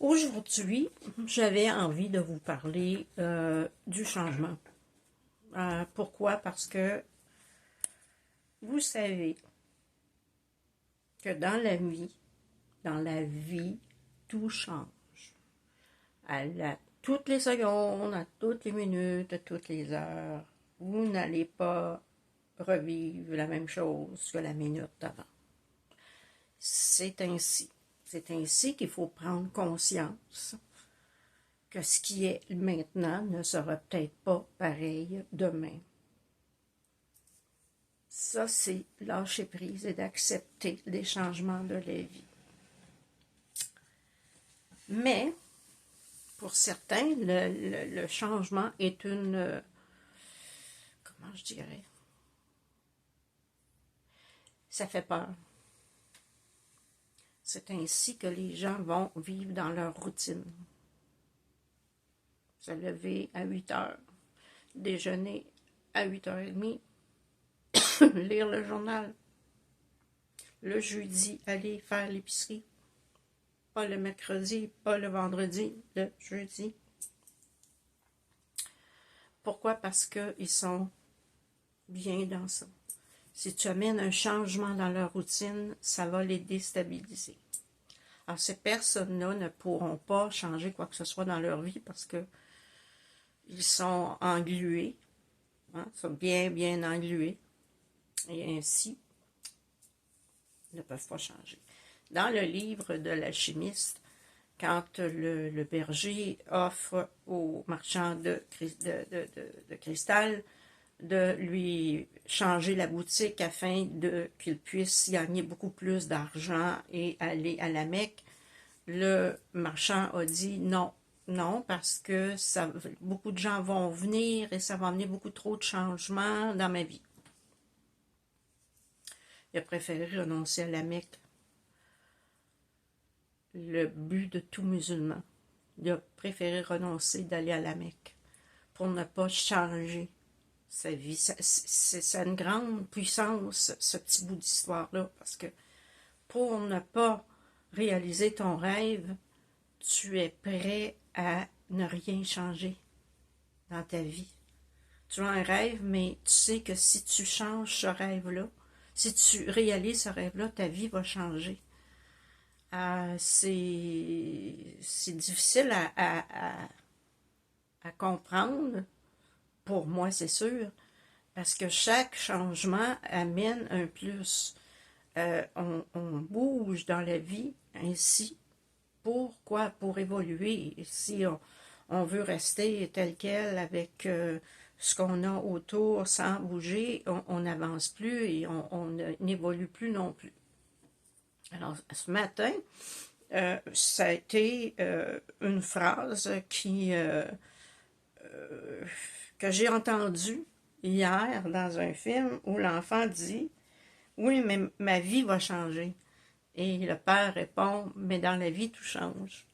Aujourd'hui, j'avais envie de vous parler du changement. Pourquoi? Parce que vous savez que dans la vie, tout change. Toutes les secondes, à toutes les minutes, à toutes les heures, vous n'allez pas revivre la même chose que la minute avant. C'est ainsi. C'est ainsi qu'il faut prendre conscience que ce qui est maintenant ne sera peut-être pas pareil demain. Ça, c'est lâcher prise et d'accepter les changements de la vie. Mais, pour certains, le changement est comment je dirais? Ça fait peur. C'est ainsi que les gens vont vivre dans leur routine. Se lever à 8 heures, déjeuner à 8h30, lire le journal. Le jeudi, aller faire l'épicerie. Pas le mercredi, pas le vendredi, le jeudi. Pourquoi? Parce qu'ils sont bien dans ça. Si tu amènes un changement dans leur routine, ça va les déstabiliser. Alors, ces personnes-là ne pourront pas changer quoi que ce soit dans leur vie parce que ils sont englués, hein, sont bien englués, et ainsi ne peuvent pas changer. Dans le livre de l'alchimiste, quand le berger offre au marchand de cristal de lui changer la boutique afin qu'il puisse gagner beaucoup plus d'argent et aller à la Mecque, le marchand a dit non, parce que beaucoup de gens vont venir et ça va amener beaucoup trop de changements dans ma vie. Il a préféré renoncer à la Mecque. Le but de tout musulman. Il a préféré renoncer d'aller à la Mecque pour ne pas changer sa vie. C'est une grande puissance, ce petit bout d'histoire-là, parce que pour ne pas réaliser ton rêve, tu es prêt à ne rien changer dans ta vie. Tu as un rêve, mais tu sais que si tu changes ce rêve-là, si tu réalises ce rêve-là, ta vie va changer. C'est difficile à comprendre, pour moi c'est sûr, parce que chaque changement amène un plus. On bouge dans la vie ainsi. Pourquoi? Pour évoluer. Si on veut rester tel quel avec ce qu'on a autour sans bouger, on n'avance plus et on n'évolue plus non plus. Alors, ce matin, ça a été une phrase que j'ai entendue hier dans un film où l'enfant dit « Oui, mais ma vie va changer. » Et le père répond « Mais dans la vie, tout change. »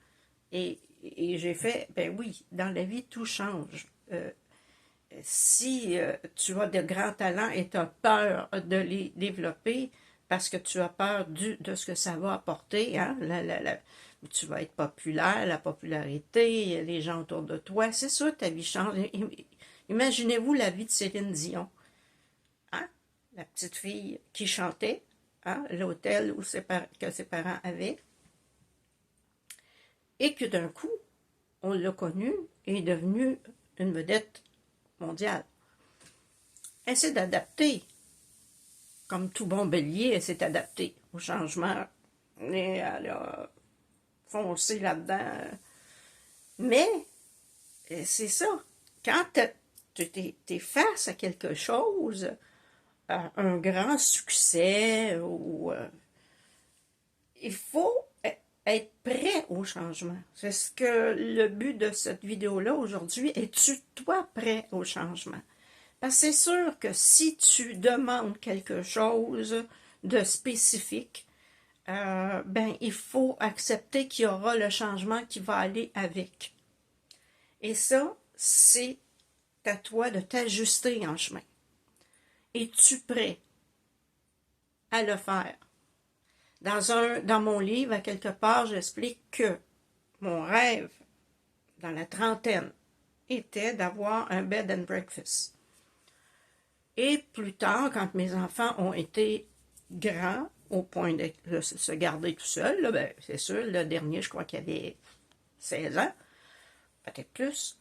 Et j'ai fait « Ben oui, dans la vie, tout change. Si tu as de grands talents et tu as peur de les développer, parce que tu as peur de ce que ça va apporter, hein? Tu vas être populaire, la popularité, les gens autour de toi, c'est sûr ta vie change. Imaginez-vous la vie de Céline Dion, hein? La petite fille qui chantait, hein? L'hôtel que ses parents avaient, et que d'un coup, on l'a connue et est devenue une vedette mondiale. Elle s'est adaptée. Comme tout bon bélier, elle s'est adaptée au changement. Et elle a foncé là-dedans. Mais, c'est ça. Quand tu es face à quelque chose, un grand succès, il faut être prêt au changement. C'est ce que le but de cette vidéo-là aujourd'hui. Es-tu, toi, prêt au changement? Parce que c'est sûr que si tu demandes quelque chose de spécifique, ben, il faut accepter qu'il y aura le changement qui va aller avec. Et ça, c'est à toi de t'ajuster en chemin. Es-tu prêt à le faire? Dans mon livre, à quelque part, j'explique que mon rêve, dans la trentaine, était d'avoir un bed and breakfast. Et plus tard, quand mes enfants ont été grands, au point de se garder tout seul, là, ben, c'est sûr, le dernier, je crois qu'il avait 16 ans, peut-être plus,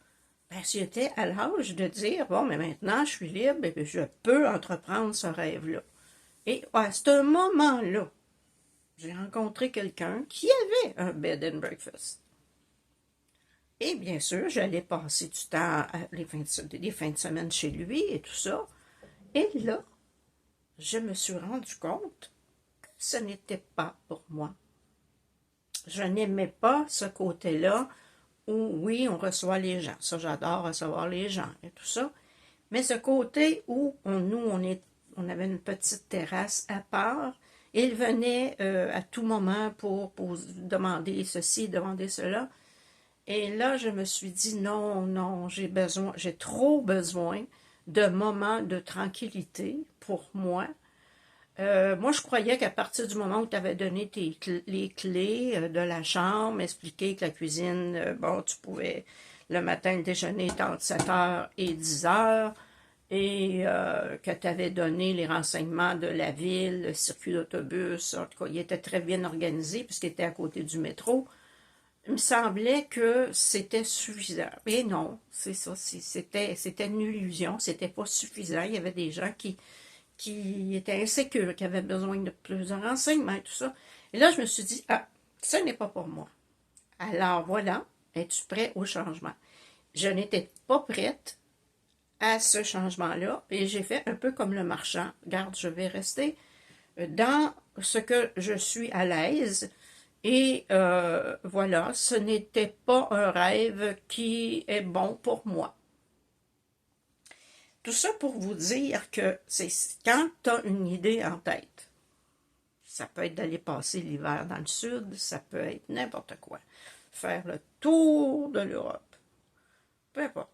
ben, j'étais à l'âge de dire, bon, mais maintenant, je suis libre et je peux entreprendre ce rêve-là. Et à ce moment-là, j'ai rencontré quelqu'un qui avait un bed and breakfast. Et bien sûr, j'allais passer du temps, les fins de semaine chez lui et tout ça. Et là, je me suis rendu compte que ce n'était pas pour moi. Je n'aimais pas ce côté-là où, oui, on reçoit les gens. Ça, j'adore recevoir les gens et tout ça. Mais ce côté où on avait une petite terrasse à part, il venait à tout moment pour demander ceci, demander cela. Et là, je me suis dit, non, non, j'ai trop besoin de moments de tranquillité pour moi. Moi, je croyais qu'à partir du moment où tu avais donné les clés de la chambre, expliqué que la cuisine, bon, tu pouvais le matin le déjeuner était entre 7 heures et 10 heures, et que tu avais donné les renseignements de la ville, le circuit d'autobus, en tout cas, il était très bien organisé puisqu'il était à côté du métro. Il me semblait que c'était suffisant. Mais non, c'est ça, c'était une illusion, c'était pas suffisant. Il y avait des gens qui étaient insécures, qui avaient besoin de plus de renseignements et tout ça. Et là, je me suis dit, ah, ce n'est pas pour moi. Alors voilà, es-tu prêt au changement? Je n'étais pas prête à ce changement-là et j'ai fait un peu comme le marchand. Regarde, je vais rester dans ce que je suis à l'aise. Et voilà, ce n'était pas un rêve qui est bon pour moi. Tout ça pour vous dire que c'est quand tu as une idée en tête, ça peut être d'aller passer l'hiver dans le sud, ça peut être n'importe quoi. Faire le tour de l'Europe, peu importe.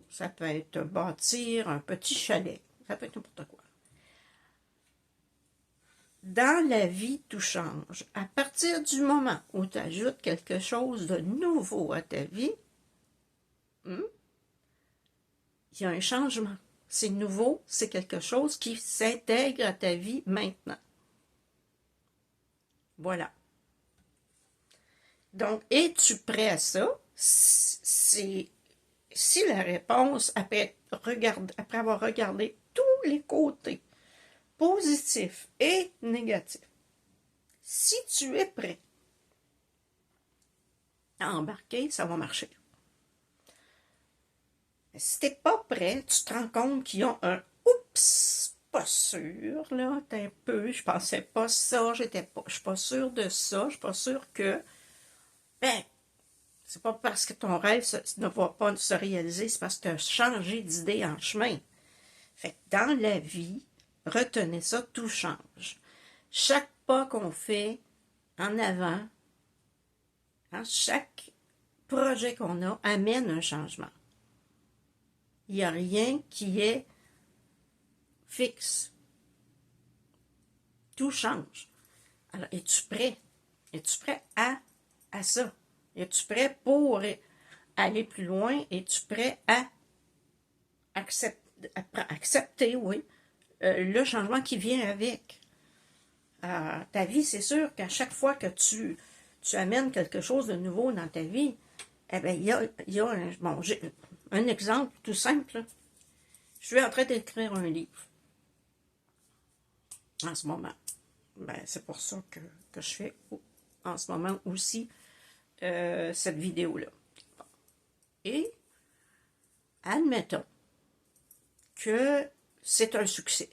Ça peut être bâtir un petit chalet, ça peut être n'importe quoi. Dans la vie, tout change. À partir du moment où tu ajoutes quelque chose de nouveau à ta vie, il y a un changement. C'est nouveau, c'est quelque chose qui s'intègre à ta vie maintenant. Voilà. Donc, es-tu prêt à ça? Si la réponse, après avoir regardé tous les côtés, positifs et négatifs, si tu es prêt à embarquer, ça va marcher. Si t'es pas prêt, tu te rends compte qu'il y a un « oups », pas sûr, là, t'es un peu, je pensais pas ça, je suis pas sûre de ça, je suis pas sûre que, ben, c'est pas parce que ton rêve ne va pas se réaliser, c'est parce que tu as changé d'idée en chemin. Fait que dans la vie, retenez ça, tout change. Chaque pas qu'on fait en avant, hein, chaque projet qu'on a amène un changement. Il n'y a rien qui est fixe. Tout change. Alors, es-tu prêt? Es-tu prêt à ça? Es-tu prêt pour aller plus loin? Es-tu prêt à accepter, oui, le changement qui vient avec? Ta vie, c'est sûr qu'à chaque fois que tu amènes quelque chose de nouveau dans ta vie, eh bien, il y a un exemple tout simple. Je suis en train d'écrire un livre en ce moment. Ben, c'est pour ça que je fais en ce moment aussi cette vidéo-là. Et admettons que c'est un succès.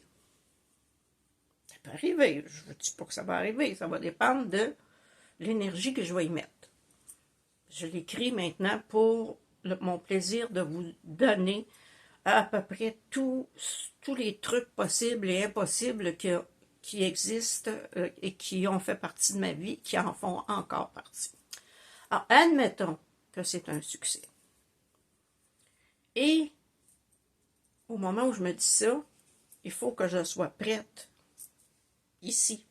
Ça peut arriver, je ne dis pas que ça va arriver, ça va dépendre de l'énergie que je vais y mettre. Je l'écris maintenant pour mon plaisir de vous donner à peu près tous les trucs possibles et impossibles qui existent et qui ont fait partie de ma vie, qui en font encore partie. Alors, admettons que c'est un succès. Et au moment où je me dis ça, il faut que je sois prête, ici,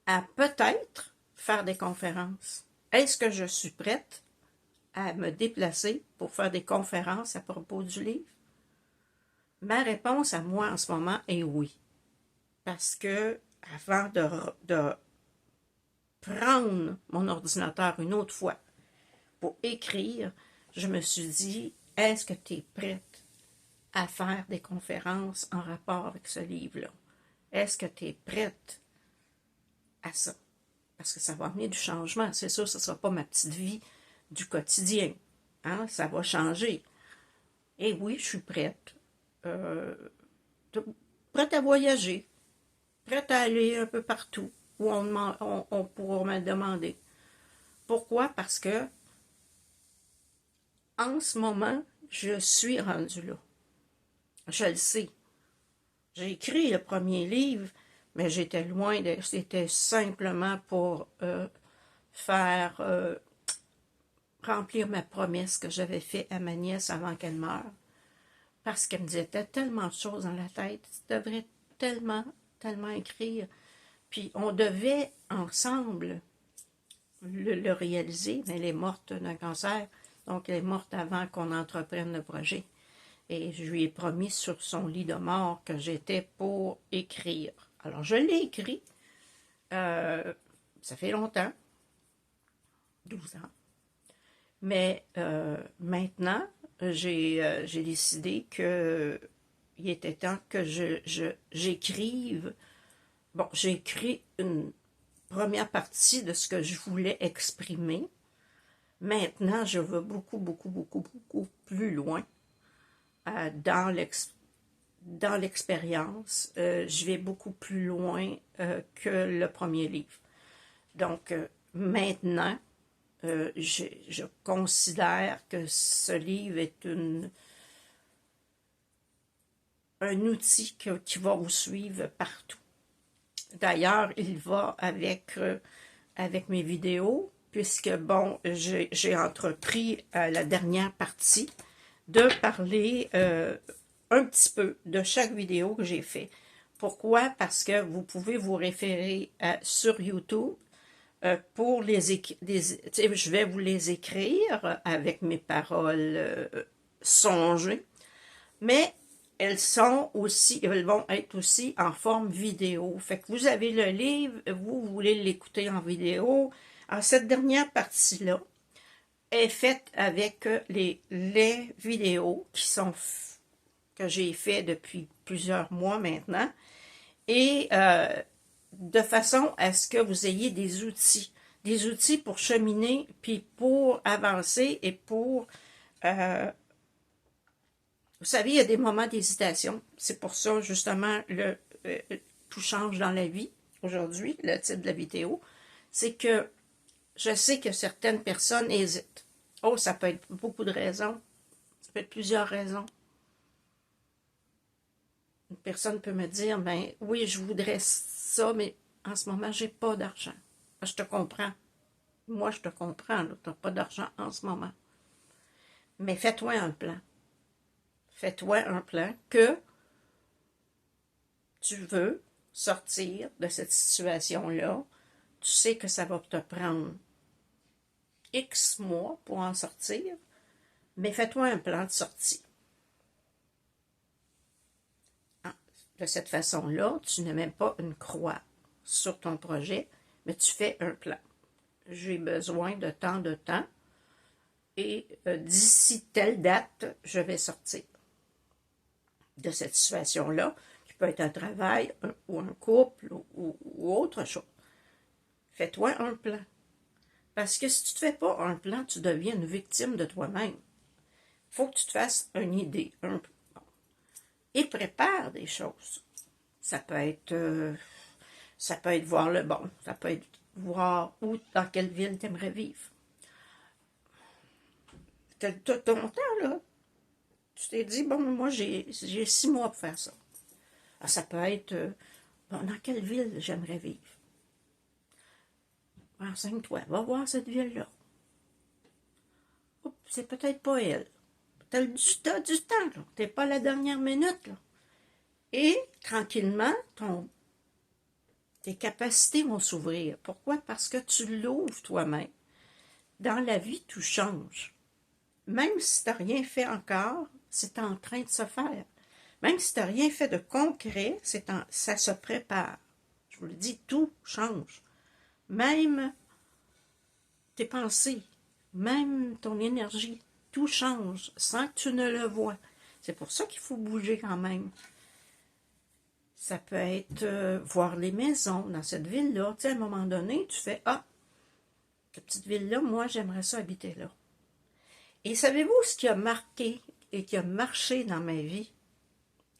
à peut-être faire des conférences. Est-ce que je suis prête à me déplacer pour faire des conférences à propos du livre? Ma réponse à moi en ce moment est oui. Parce que avant de prendre mon ordinateur une autre fois pour écrire, je me suis dit, est-ce que tu es prête à faire des conférences en rapport avec ce livre-là? Est-ce que tu es prête à ça? Parce que ça va amener du changement. C'est sûr, ce ne sera pas ma petite vie du quotidien. Hein? Ça va changer. Et oui, je suis prête. Prête à voyager. Prête à aller un peu partout où on pourra me demander. Pourquoi? Parce que en ce moment, je suis rendue là. Je le sais. J'ai écrit le premier livre, mais j'étais loin de... C'était simplement pour faire... remplir ma promesse que j'avais faite à ma nièce avant qu'elle meure. Parce qu'elle me disait, t'as tellement de choses dans la tête, tu devrais tellement, tellement écrire. Puis on devait ensemble le réaliser, mais elle est morte d'un cancer, donc elle est morte avant qu'on entreprenne le projet. Et je lui ai promis sur son lit de mort que j'étais pour écrire. Alors je l'ai écrit, ça fait longtemps, 12 ans. Mais maintenant, j'ai décidé qu'il était temps que j'écrive. Bon, j'ai écrit une première partie de ce que je voulais exprimer. Maintenant, je veux beaucoup, beaucoup, beaucoup, beaucoup plus loin dans l'expérience. Je vais beaucoup plus loin que le premier livre. Donc, maintenant, je considère que ce livre est un outil qui va vous suivre partout. D'ailleurs, il va avec mes vidéos, puisque, bon, j'ai entrepris la dernière partie de parler un petit peu de chaque vidéo que j'ai fait. Pourquoi? Parce que vous pouvez vous référer sur YouTube pour je vais vous les écrire avec mes paroles songées, mais elles vont être aussi en forme vidéo. Fait que vous avez le livre, vous voulez l'écouter en vidéo. Alors, cette dernière partie-là est faite avec les vidéos que j'ai fait depuis plusieurs mois maintenant. Et de façon à ce que vous ayez des outils pour cheminer, puis pour avancer et pour... vous savez, il y a des moments d'hésitation. C'est pour ça, justement, tout change dans la vie aujourd'hui, le titre de la vidéo. C'est que je sais que certaines personnes hésitent. Oh, ça peut être beaucoup de raisons. Ça peut être plusieurs raisons. Une personne peut me dire, ben oui, je voudrais ça, mais en ce moment, j'ai pas d'argent. Je te comprends. Moi, je te comprends, tu n'as pas d'argent en ce moment. Mais fais-toi un plan. Fais-toi un plan que tu veux sortir de cette situation-là. Tu sais que ça va te prendre X mois pour en sortir, mais fais-toi un plan de sortie. De cette façon-là, tu n'as même pas une croix sur ton projet, mais tu fais un plan. J'ai besoin de tant de temps et d'ici telle date, je vais sortir de cette situation-là, qui peut être un travail ou un couple ou autre chose. Fais-toi un plan. Parce que si tu ne te fais pas un plan, tu deviens une victime de toi-même. Il faut que tu te fasses une idée, un plan. Et prépare des choses. Ça peut être voir le bon, ça peut être voir dans quelle ville tu aimerais vivre. T'as ton temps, là. Tu t'es dit, bon, moi, j'ai 6 mois pour faire ça. Alors, ça peut être, bon, dans quelle ville j'aimerais vivre? Renseigne-toi, va voir cette ville-là. C'est peut-être pas elle. T'as du temps, là. T'es pas à la dernière minute, là. Et, tranquillement, tes capacités vont s'ouvrir. Pourquoi? Parce que tu l'ouvres toi-même. dans la vie, tout change. Même si tu n'as rien fait encore, c'est en train de se faire. Même si tu n'as rien fait de concret, ça se prépare. Je vous le dis, tout change. Même tes pensées, même ton énergie, tout change sans que tu ne le vois. C'est pour ça qu'il faut bouger quand même. Ça peut être voir les maisons dans cette ville-là. Tu sais, à un moment donné, tu fais « Ah, cette petite ville-là, moi, j'aimerais ça habiter là. » Et savez-vous ce qui a marqué et qui a marché dans ma vie?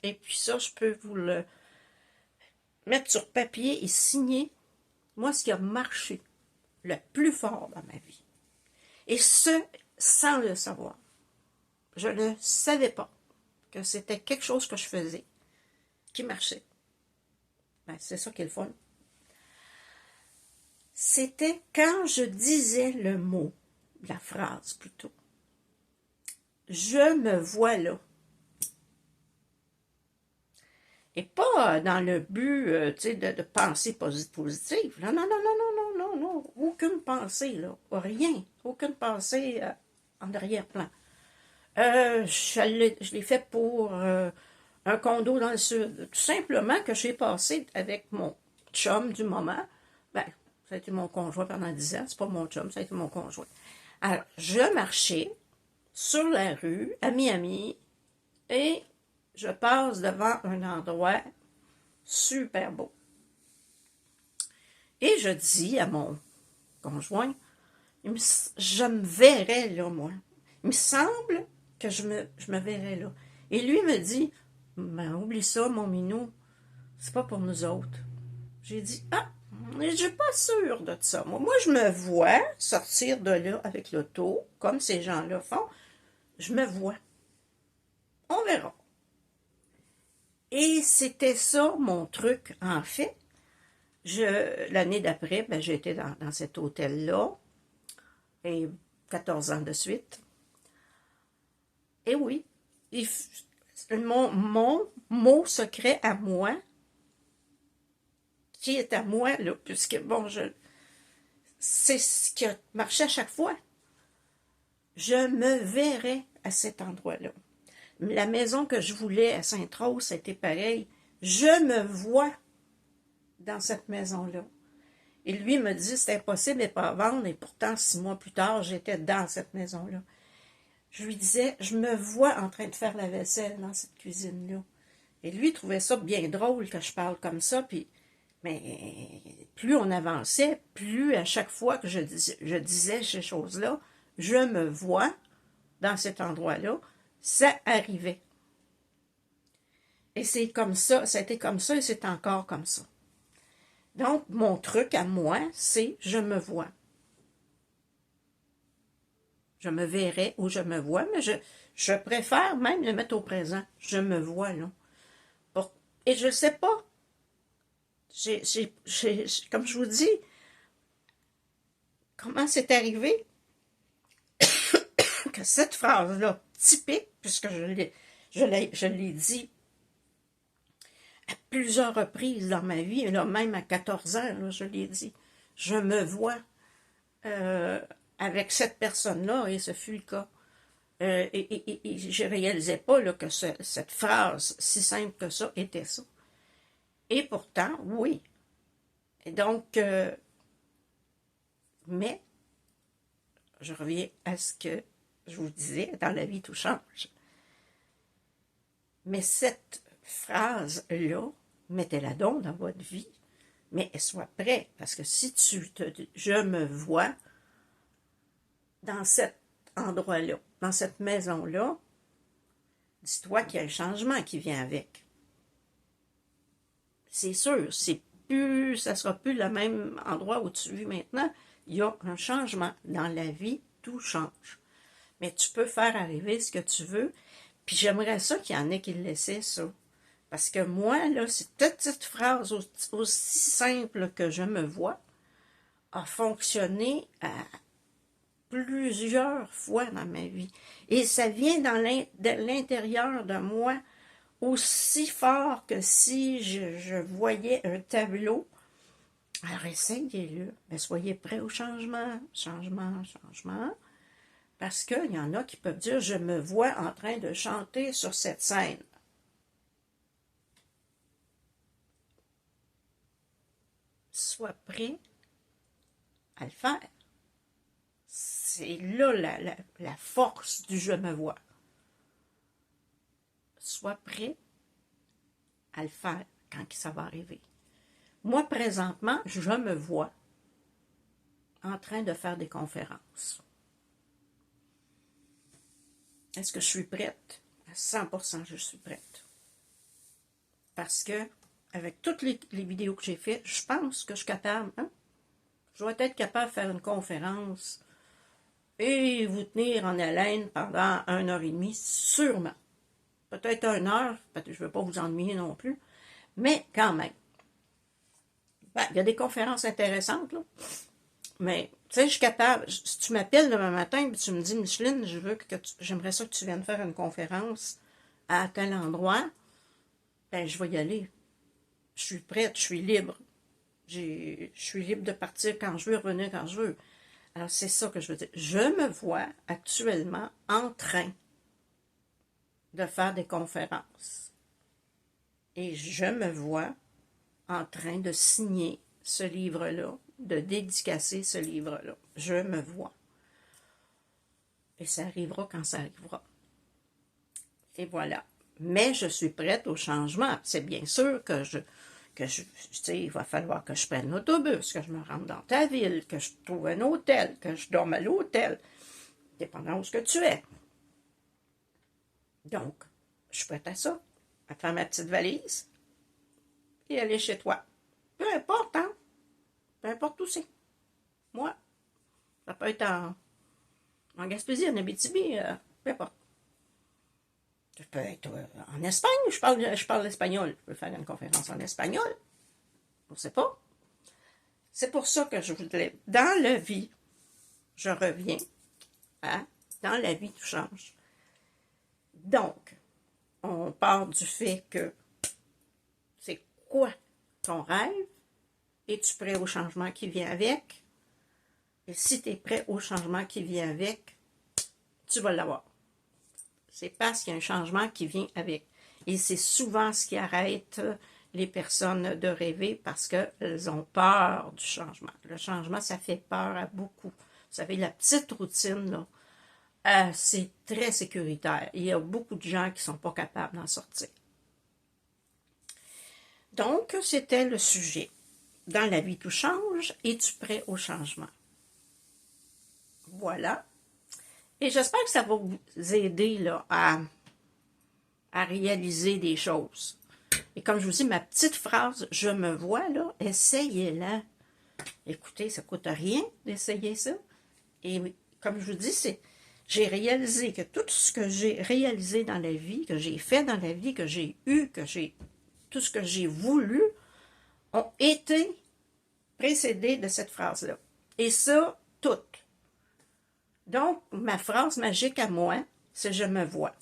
Et puis ça, je peux vous le mettre sur papier et signer. Moi, ce qui a marché le plus fort dans ma vie. Et ce, sans le savoir. Je ne savais pas que c'était quelque chose que je faisais qui marchait. Ben, c'est ça qui est le fun. C'était quand je disais le mot, la phrase plutôt. Je me vois là. Et pas dans le but, tu sais, de penser positive. Non, non, non, non, non, non, non, non. Aucune pensée, là. Rien. Aucune pensée en arrière-plan. Je l'ai fait pour un condo dans le sud. Tout simplement que j'ai passé avec mon chum du moment. Ben, ça a été mon conjoint pendant 10 ans. C'est pas mon chum, ça a été mon conjoint. Alors, je marchais sur la rue à Miami et je passe devant un endroit super beau. Et je dis à mon conjoint, je me verrais là, moi. Il me semble que je me verrais là. Et lui me dit, ben, oublie ça, mon minou, c'est pas pour nous autres. J'ai dit, ah, je suis pas sûre de ça. Moi, je me vois sortir de là avec l'auto, comme ces gens-là font. Je me vois. On verra. Et c'était ça, mon truc, en fait. L'année d'après, ben, j'étais dans cet hôtel-là, et 14 ans de suite. Et oui, mon mot secret à moi, qui est à moi, là, puisque, bon, c'est ce qui a marché à chaque fois. Je me verrais à cet endroit-là. La maison que je voulais à Sainte-Rose, c'était pareil. Je me vois dans cette maison-là. Et lui me dit, c'est impossible de pas à vendre, et pourtant, 6 mois plus tard, j'étais dans cette maison-là. Je lui disais, je me vois en train de faire la vaisselle dans cette cuisine-là. Et lui, il trouvait ça bien drôle que je parle comme ça, puis, mais plus on avançait, plus à chaque fois que je disais ces choses-là, je me vois dans cet endroit-là, ça arrivait. Et c'est comme ça, ça a été comme ça et c'est encore comme ça. Donc, mon truc à moi, c'est je me vois. Je me verrai ou je me vois, mais je préfère même le mettre au présent. Je me vois, là. Et je ne sais pas. Comme je vous dis, comment c'est arrivé que cette phrase-là, typique, puisque je l'ai dit à plusieurs reprises dans ma vie, et là, même à 14 ans, là, je l'ai dit, je me vois avec cette personne-là, et ce fut le cas. Et je ne réalisais pas là, que cette phrase, si simple que ça, était ça. Et pourtant, oui. Et donc, mais, je reviens à ce que je vous disais, dans la vie, tout change. Mais cette phrase-là, mettez-la donc dans votre vie, mais sois prêt, parce que si je me vois dans cet endroit-là, dans cette maison-là, dis-toi qu'il y a un changement qui vient avec. C'est sûr, ça sera plus le même endroit où tu vis maintenant. Il y a un changement. Dans la vie, tout change. Mais tu peux faire arriver ce que tu veux. Puis j'aimerais ça qu'il y en ait qui le laissaient, ça. Parce que moi, là, cette petite phrase aussi simple que je me vois a fonctionné à plusieurs fois dans ma vie. Et ça vient de l'intérieur de moi aussi fort que si je voyais un tableau Alors, essayez-le. Mais soyez prêts au changement, changement, changement. Parce qu'il y en a qui peuvent dire, je me vois en train de chanter sur cette scène. Sois prêt à le faire. C'est là la force du je me vois. Sois prêt à le faire quand ça va arriver. Moi, présentement, je me vois en train de faire des conférences. Est-ce que je suis prête? À 100%, je suis prête. Parce que, avec toutes les vidéos que j'ai faites, je pense que je suis capable. Hein? Je vais être capable de faire une conférence et vous tenir en haleine pendant 1 heure et demie, sûrement. Peut-être 1 heure, je ne veux pas vous ennuyer non plus, mais quand même. Ben, il y a des conférences intéressantes, là. Mais, tu sais, je suis capable. Si tu m'appelles demain matin et tu me dis, Micheline, j'aimerais ça que tu viennes faire une conférence à tel endroit, ben, je vais y aller. Je suis prête, je suis libre. Je suis libre de partir quand je veux, revenir quand je veux. Alors, c'est ça que je veux dire. Je me vois actuellement en train de faire des conférences. Et je me vois en train de signer ce livre-là, de dédicacer ce livre-là. Je me vois. Et ça arrivera quand ça arrivera. Et voilà. Mais je suis prête au changement. C'est bien sûr que il va falloir que je prenne l'autobus, que je me rende dans ta ville, que je trouve un hôtel, que je dorme à l'hôtel, dépendant où ce que tu es. Donc, je suis prête à ça, à faire ma petite valise et aller chez toi. Peu importe, hein? Peu importe où c'est. Moi, ça peut être en Gaspésie, en Abitibi, peu importe. Je peux être en Espagne, je parle l'espagnol. Je peux faire une conférence en espagnol. On ne sait pas. C'est pour ça que je voudrais, dans la vie, je reviens à dans la vie, tout change. Donc, on part du fait que c'est quoi ton rêve? Es-tu prêt au changement qui vient avec? Et si tu es prêt au changement qui vient avec, tu vas l'avoir. C'est parce qu'il y a un changement qui vient avec. Et c'est souvent ce qui arrête les personnes de rêver parce qu'elles ont peur du changement. Le changement, ça fait peur à beaucoup. Vous savez, la petite routine, là, c'est très sécuritaire. Il y a beaucoup de gens qui ne sont pas capables d'en sortir. Donc, c'était le sujet. Dans la vie, tout change. Es-tu prêt au changement? Voilà. Et j'espère que ça va vous aider là, à réaliser des choses. Et comme je vous dis, ma petite phrase, je me vois, là, essayez-la. Écoutez, ça ne coûte rien d'essayer ça. Et comme je vous dis, j'ai réalisé que tout ce que j'ai réalisé dans la vie, que j'ai fait dans la vie, que j'ai eu, tout ce que j'ai voulu, ont été précédés de cette phrase-là. Et ça, toutes. Donc, ma phrase magique à moi, c'est « je me vois ».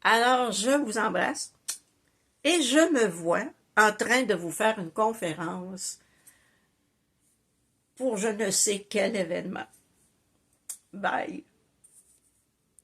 Alors, je vous embrasse et je me vois en train de vous faire une conférence pour je ne sais quel événement. Bye!